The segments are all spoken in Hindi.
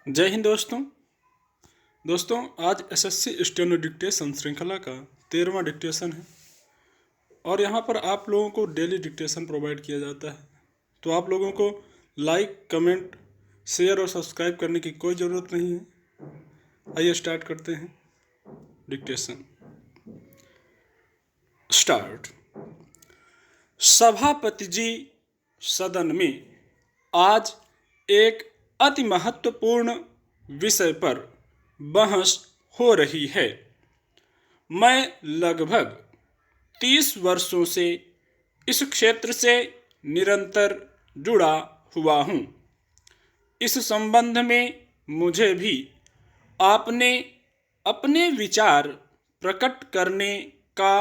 जय हिंद दोस्तों आज एसएससी स्टेनो डिक्टेशन श्रृंखला का 13वां डिक्टेशन है और यहाँ पर आप लोगों को डेली डिक्टेशन प्रोवाइड किया जाता है। तो आप लोगों को लाइक, कमेंट, शेयर और सब्सक्राइब करने की कोई ज़रूरत नहीं है। आइए स्टार्ट करते हैं डिक्टेशन। स्टार्ट। सभापति जी, सदन में आज एक अति महत्वपूर्ण विषय पर बहस हो रही है। मैं लगभग 30 वर्षों से इस क्षेत्र से निरंतर जुड़ा हुआ हूँ। इस संबंध में मुझे भी आपने अपने विचार प्रकट करने का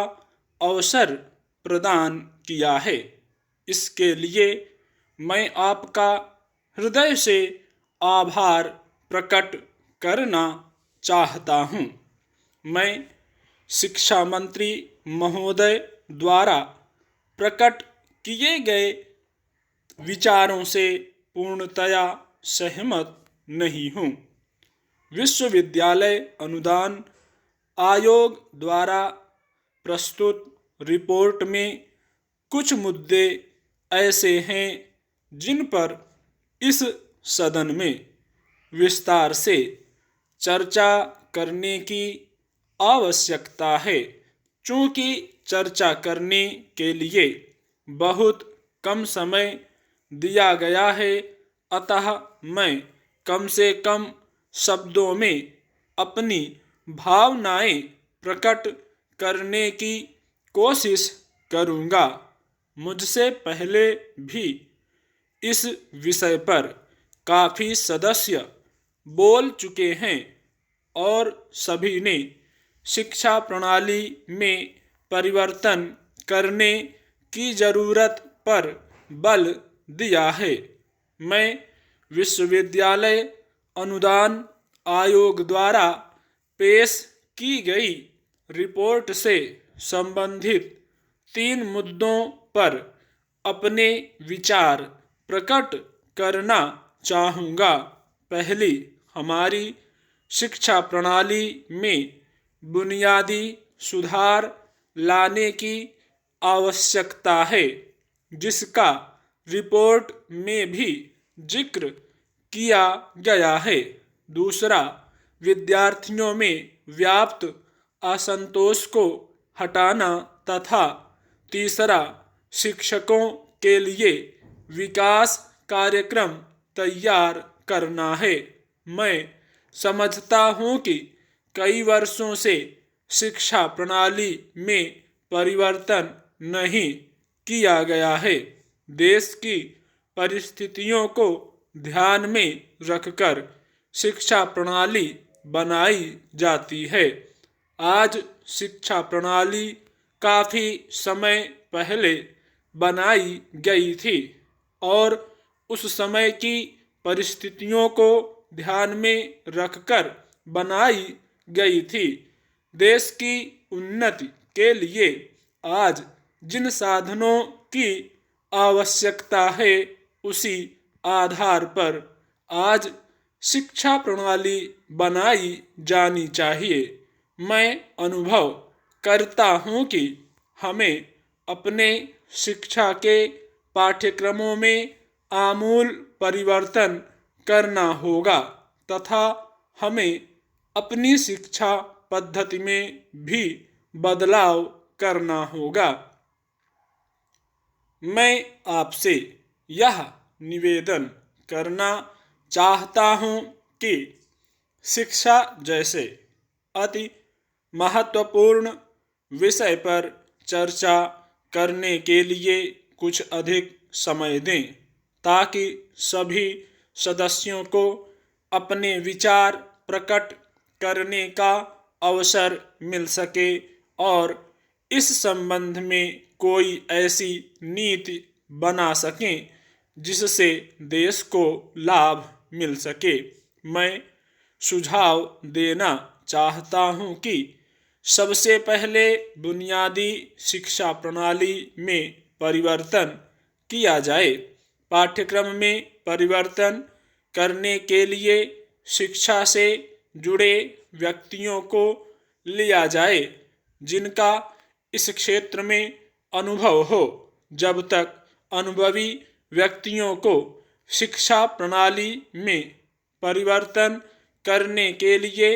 अवसर प्रदान किया है। इसके लिए मैं आपका हृदय से आभार प्रकट करना चाहता हूँ। मैं शिक्षा मंत्री महोदय द्वारा प्रकट किए गए विचारों से पूर्णतया सहमत नहीं हूँ। विश्वविद्यालय अनुदान आयोग द्वारा प्रस्तुत रिपोर्ट में कुछ मुद्दे ऐसे हैं जिन पर इस सदन में विस्तार से चर्चा करने की आवश्यकता है। चूँकि चर्चा करने के लिए बहुत कम समय दिया गया है, अतः मैं कम से कम शब्दों में अपनी भावनाएं प्रकट करने की कोशिश करूँगा। मुझसे पहले भी इस विषय पर काफ़ी सदस्य बोल चुके हैं और सभी ने शिक्षा प्रणाली में परिवर्तन करने की ज़रूरत पर बल दिया है। मैं विश्वविद्यालय अनुदान आयोग द्वारा पेश की गई रिपोर्ट से संबंधित 3 मुद्दों पर अपने विचार प्रकट करना चाहूँगा। पहली, हमारी शिक्षा प्रणाली में बुनियादी सुधार लाने की आवश्यकता है, जिसका रिपोर्ट में भी जिक्र किया गया है। दूसरा, विद्यार्थियों में व्याप्त असंतोष को हटाना तथा तीसरा, शिक्षकों के लिए विकास कार्यक्रम तैयार करना है। मैं समझता हूँ कि कई वर्षों से शिक्षा प्रणाली में परिवर्तन नहीं किया गया है। देश की परिस्थितियों को ध्यान में रखकर शिक्षा प्रणाली बनाई जाती है। आज शिक्षा प्रणाली काफ़ी समय पहले बनाई गई थी और उस समय की परिस्थितियों को ध्यान में रखकर बनाई गई थी। देश की उन्नति के लिए आज जिन साधनों की आवश्यकता है, उसी आधार पर आज शिक्षा प्रणाली बनाई जानी चाहिए। मैं अनुभव करता हूँ कि हमें अपने शिक्षा के पाठ्यक्रमों में आमूल परिवर्तन करना होगा तथा हमें अपनी शिक्षा पद्धति में भी बदलाव करना होगा। मैं आपसे यह निवेदन करना चाहता हूँ कि शिक्षा जैसे अति महत्वपूर्ण विषय पर चर्चा करने के लिए कुछ अधिक समय दें, ताकि सभी सदस्यों को अपने विचार प्रकट करने का अवसर मिल सके और इस संबंध में कोई ऐसी नीति बना सकें जिससे देश को लाभ मिल सके। मैं सुझाव देना चाहता हूँ कि सबसे पहले बुनियादी शिक्षा प्रणाली में परिवर्तन किया जाए। पाठ्यक्रम में परिवर्तन करने के लिए शिक्षा से जुड़े व्यक्तियों को लिया जाए जिनका इस क्षेत्र में अनुभव हो। जब तक अनुभवी व्यक्तियों को शिक्षा प्रणाली में परिवर्तन करने के लिए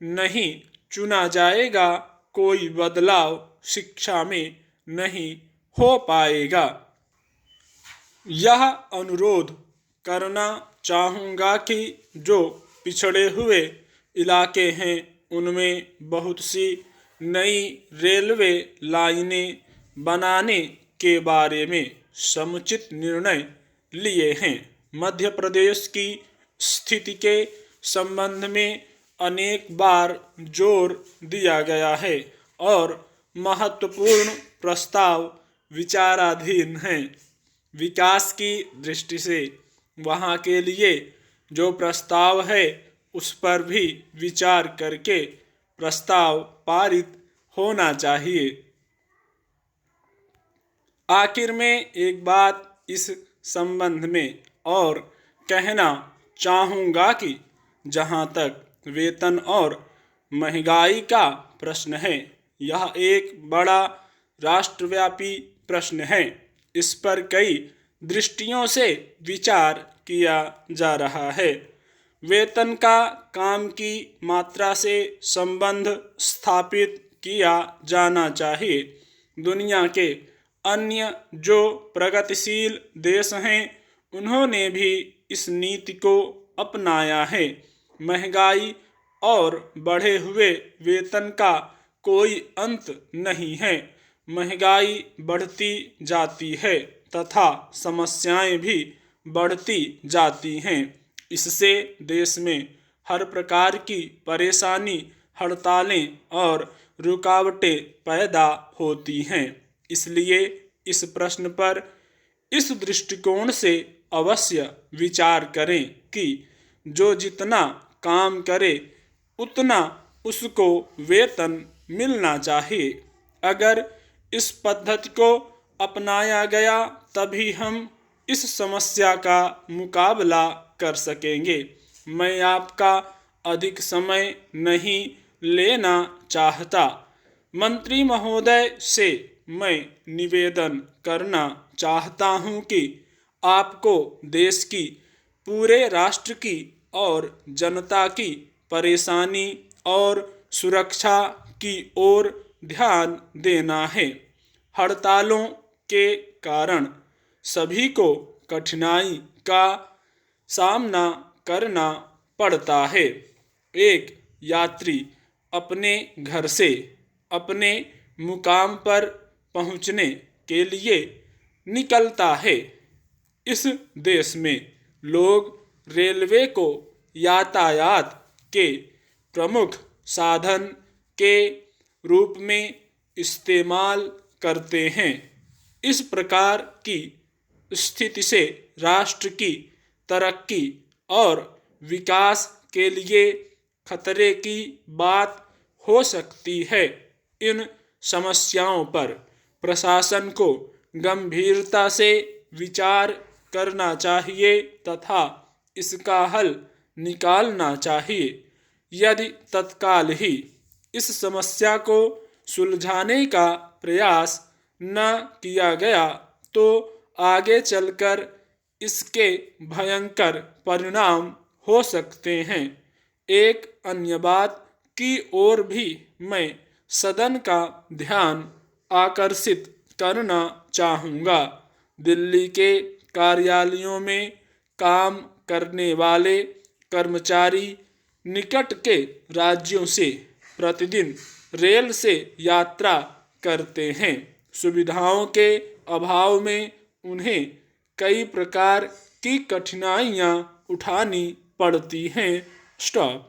नहीं चुना जाएगा, कोई बदलाव शिक्षा में नहीं हो पाएगा। यह अनुरोध करना चाहूँगा कि जो पिछड़े हुए इलाके हैं उनमें बहुत सी नई रेलवे लाइनें बनाने के बारे में समुचित निर्णय लिए हैं। मध्य प्रदेश की स्थिति के संबंध में अनेक बार जोर दिया गया है और महत्वपूर्ण प्रस्ताव विचाराधीन हैं। विकास की दृष्टि से वहाँ के लिए जो प्रस्ताव है उस पर भी विचार करके प्रस्ताव पारित होना चाहिए। आखिर में एक बात इस संबंध में और कहना चाहूँगा कि जहाँ तक वेतन और महंगाई का प्रश्न है, यह एक बड़ा राष्ट्रव्यापी प्रश्न है। इस पर कई दृष्टियों से विचार किया जा रहा है। वेतन का काम की मात्रा से संबंध स्थापित किया जाना चाहिए। दुनिया के अन्य जो प्रगतिशील देश हैं उन्होंने भी इस नीति को अपनाया है। महंगाई और बढ़े हुए वेतन का कोई अंत नहीं है। महंगाई बढ़ती जाती है तथा समस्याएं भी बढ़ती जाती हैं। इससे देश में हर प्रकार की परेशानी, हड़तालें और रुकावटें पैदा होती हैं। इसलिए इस प्रश्न पर इस दृष्टिकोण से अवश्य विचार करें कि जो जितना काम करे उतना उसको वेतन मिलना चाहिए। अगर इस पद्धति को अपनाया गया तभी हम इस समस्या का मुकाबला कर सकेंगे। मैं आपका अधिक समय नहीं लेना चाहता। मंत्री महोदय से मैं निवेदन करना चाहता हूं कि आपको देश की, पूरे राष्ट्र की और जनता की परेशानी और सुरक्षा की ओर ध्यान देना है। हड़तालों के कारण सभी को कठिनाई का सामना करना पड़ता है। एक यात्री अपने घर से अपने मुकाम पर पहुंचने के लिए निकलता है। इस देश में लोग रेलवे को यातायात के प्रमुख साधन के रूप में इस्तेमाल करते हैं। इस प्रकार की स्थिति से राष्ट्र की तरक्की और विकास के लिए खतरे की बात हो सकती है। इन समस्याओं पर प्रशासन को गंभीरता से विचार करना चाहिए तथा इसका हल निकालना चाहिए। यदि तत्काल ही इस समस्या को सुलझाने का प्रयास न किया गया तो आगे चलकर इसके भयंकर परिणाम हो सकते हैं। एक अन्य बात की ओर भी मैं सदन का ध्यान आकर्षित करना चाहूँगा। दिल्ली के कार्यालयों में काम करने वाले कर्मचारी निकट के राज्यों से प्रतिदिन रेल से यात्रा करते हैं। सुविधाओं के अभाव में उन्हें कई प्रकार की कठिनाइयाँ उठानी पड़ती हैं। स्टॉप।